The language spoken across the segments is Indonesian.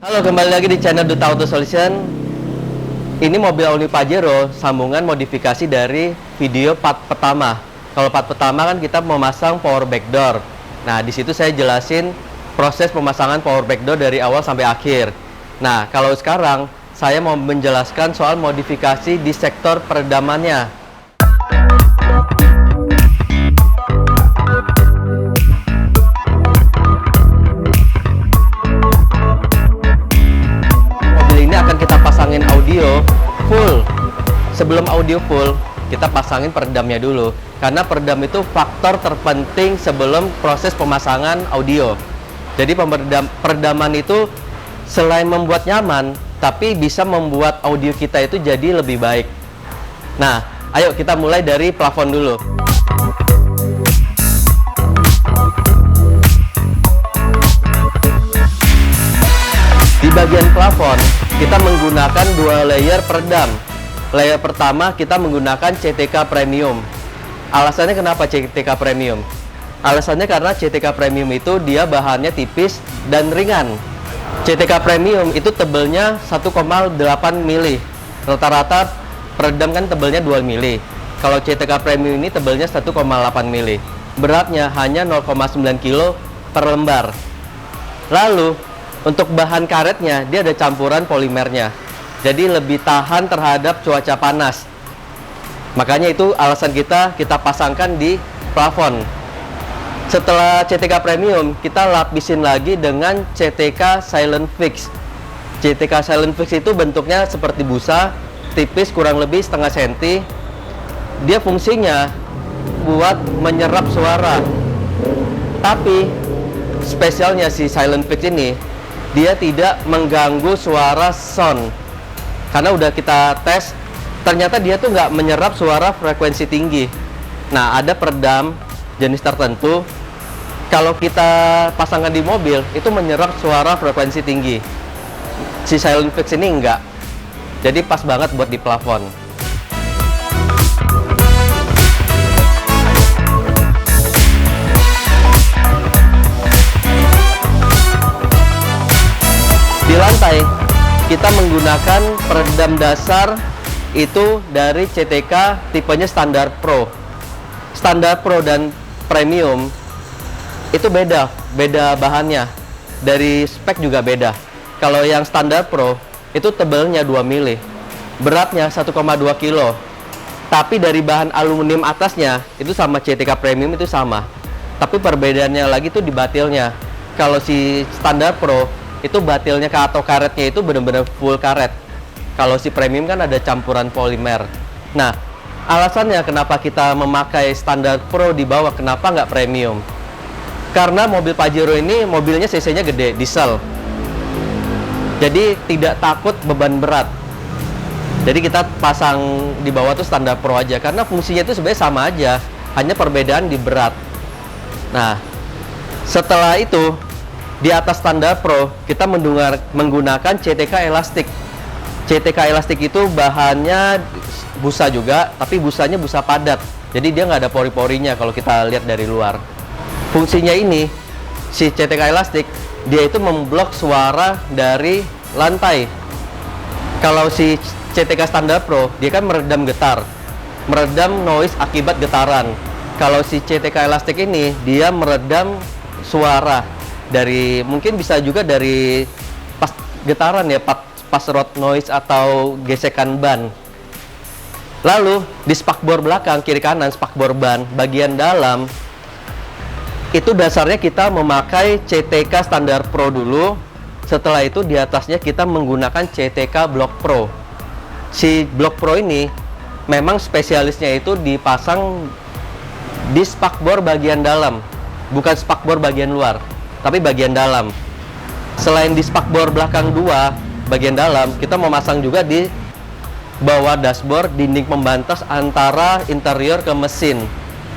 Halo, kembali lagi di channel Duta Auto Solution. Ini mobil all new Pajero, sambungan modifikasi dari video part pertama. Kalau part pertama kan kita memasang power back door. Nah, di situ saya jelasin proses pemasangan power back door dari awal sampai akhir. Nah, kalau sekarang saya mau menjelaskan soal modifikasi di sektor peredamannya. Pasangin audio full. Sebelum audio full, kita pasangin peredamnya dulu, karena peredam itu faktor terpenting sebelum proses pemasangan audio. Jadi peredaman itu selain membuat nyaman, tapi bisa membuat audio kita itu jadi lebih baik. Nah, ayo kita mulai dari plafon dulu. Di bagian plafon kita menggunakan dua layer peredam. Layer pertama kita menggunakan CTK Premium. Alasannya kenapa CTK Premium? Alasannya karena CTK Premium itu dia bahannya tipis dan ringan. CTK Premium itu tebelnya 1,8 mili. Rata-rata peredam kan tebelnya 2 mili. Kalau CTK Premium ini tebelnya 1,8 mili. Beratnya hanya 0,9 kilo per lembar. Lalu untuk bahan karetnya, dia ada campuran polimernya. Jadi lebih tahan terhadap cuaca panas. Makanya itu alasan kita pasangkan di plafon. Setelah CTK Premium, kita lapisin lagi dengan CTK Silent Fix. CTK Silent Fix itu bentuknya seperti busa, tipis kurang lebih setengah senti. Dia fungsinya buat menyerap suara. Tapi spesialnya si Silent Fix ini, dia tidak mengganggu suara sound. Karena udah kita tes, ternyata dia tuh nggak menyerap suara frekuensi tinggi. Nah, ada peredam jenis tertentu, kalau kita pasangkan di mobil, itu menyerap suara frekuensi tinggi. Si Silent Fix ini enggak. Jadi pas banget buat di plafon. Di lantai kita menggunakan peredam dasar itu dari CTK tipenya standar Pro. Standar Pro dan Premium itu beda bahannya. Dari spek juga beda. Kalau yang standar Pro itu tebelnya 2 mili, beratnya 1,2 kilo. Tapi dari bahan aluminium atasnya itu sama CTK Premium itu sama. Tapi perbedaannya lagi tuh di batilnya. Kalau si standar Pro itu batilnya atau karetnya itu benar-benar full karet. Kalau si Premium kan ada campuran polimer. Nah, alasannya kenapa kita memakai standar Pro di bawah, kenapa nggak Premium? Karena mobil Pajero ini mobilnya cc-nya gede, diesel. Jadi tidak takut beban berat. Jadi kita pasang di bawah tuh standar Pro aja, karena fungsinya itu sebenarnya sama aja, hanya perbedaan di berat. Nah, setelah itu di atas standar Pro, kita menggunakan CTK Elastic. CTK Elastic itu bahannya busa juga, tapi busanya busa padat. Jadi dia nggak ada pori-porinya kalau kita lihat dari luar. Fungsinya ini, si CTK Elastic, dia itu memblok suara dari lantai. Kalau si CTK standar Pro, dia kan meredam getar, meredam noise akibat getaran. Kalau si CTK Elastic ini, dia meredam suara. Mungkin bisa juga dari pas getaran ya, pas road noise atau gesekan ban. Lalu di spakbor belakang kiri kanan spakbor ban bagian dalam itu dasarnya kita memakai CTK standar Pro dulu. Setelah itu di atasnya kita menggunakan CTK Block Pro. Si Block Pro ini memang spesialisnya itu dipasang di spakbor bagian dalam, bukan spakbor bagian luar, tapi bagian dalam. Selain di spakbor belakang 2 bagian dalam, kita memasang juga di bawah dashboard dinding pembatas antara interior ke mesin.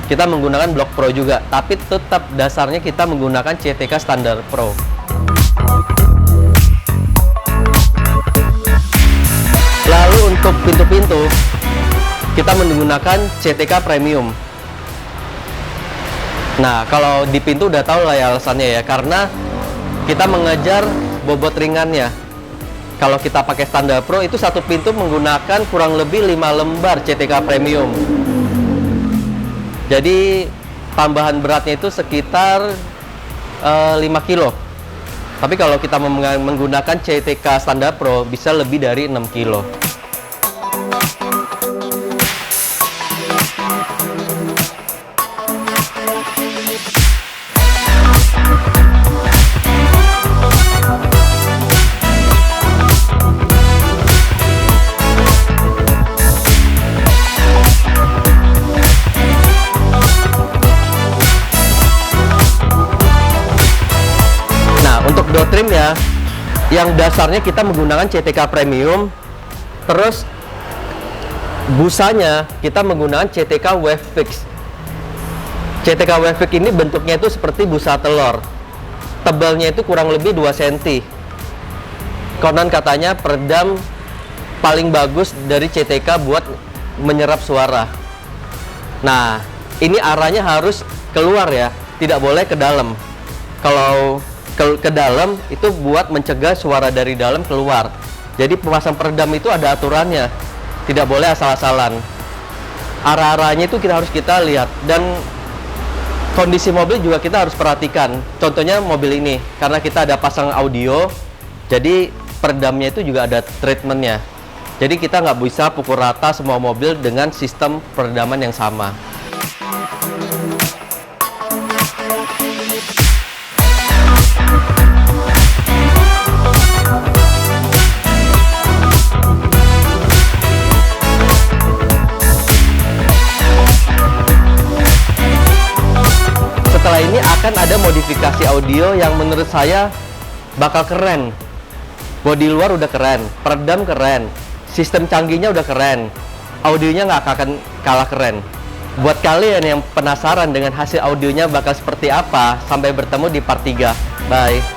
Kita menggunakan Block Pro juga, tapi tetap dasarnya kita menggunakan CTK standar Pro. Lalu untuk pintu-pintu kita menggunakan CTK Premium. Nah, kalau di pintu udah tahu lah ya alasannya ya, karena kita mengejar bobot ringannya. Kalau kita pakai standar Pro itu satu pintu menggunakan kurang lebih 5 lembar CTK Premium. Jadi tambahan beratnya itu sekitar 5 kilo. Tapi kalau kita menggunakan CTK standar Pro bisa lebih dari 6 kilo. Untuk door trim ya, yang dasarnya kita menggunakan CTK Premium, terus busanya kita menggunakan CTK Wave Fix. CTK Wave Fix ini bentuknya itu seperti busa telur, tebalnya itu kurang lebih 2 cm. Konon katanya peredam paling bagus dari CTK buat menyerap suara. Nah, ini arahnya harus keluar ya, tidak boleh ke dalam. Kalau ke dalam itu buat mencegah suara dari dalam keluar. Jadi pemasang peredam itu ada aturannya, tidak boleh asal-asalan. Arah-arahnya itu harus kita lihat, dan kondisi mobil juga kita harus perhatikan. Contohnya mobil ini, karena kita ada pasang audio, jadi peredamnya itu juga ada treatmentnya. Jadi kita nggak bisa pukul rata semua mobil dengan sistem peredaman yang sama. Setelah ini akan ada modifikasi audio yang menurut saya bakal keren. Bodi luar udah keren, peredam keren, sistem canggihnya udah keren, audionya nggak akan kalah keren. Buat kalian yang penasaran dengan hasil audionya bakal seperti apa, sampai bertemu di part 3. Bye.